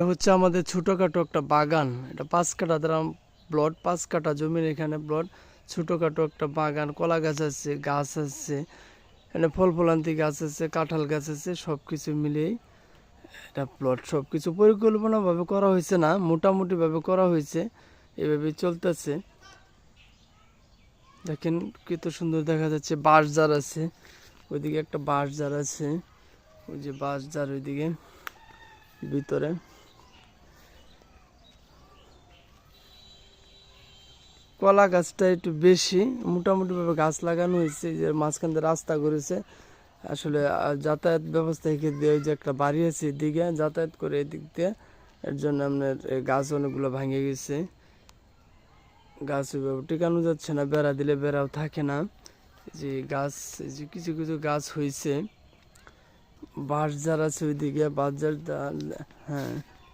এটা হচ্ছে আমাদের ছোটখাটো একটা বাগান। এটা ৫ কাঠা দ্বারা প্লট, ৫ কাঠা জমির এখানে প্লট। ছোটখাটো একটা বাগান, কলা গাছ আছে, এখানে ফল ফলান্তি গাছ আছে, কাঁঠাল গাছ আছে, সবকিছু মিলিয়েই এটা প্লট। সবকিছু পরিকল্পনাভাবে করা হয়েছে না, মোটামুটিভাবে করা হয়েছে, এভাবে চলতেছে। দেখেন কত সুন্দর দেখা যাচ্ছে। বাঁশঝাড় আছে, ওইদিকে একটা বাঁশঝাড় আছে, ওই যে বাঁশঝাড় ওইদিকে ভিতরে। কলা গাছটা একটু বেশি, মোটামুটিভাবে গাছ লাগানো হয়েছে। যে মাঝখান দিয়ে রাস্তা করেছে, আসলে যাতায়াত ব্যবস্থা দিয়ে ওই যে একটা বাড়ি আছে এদিকে যাতায়াত করে এদিক দিয়ে, এর জন্য আপনার গাছ অনেকগুলো ভেঙে গেছে। গাছ ওইভাবে টিকানো যাচ্ছে না, বেড়া দিলে বেড়াও থাকে না। যে গাছ, এই যে কিছু কিছু গাছ হয়েছে। বাঁশঝাড় আছে ওইদিকে, বাঁশঝাড়, হ্যাঁ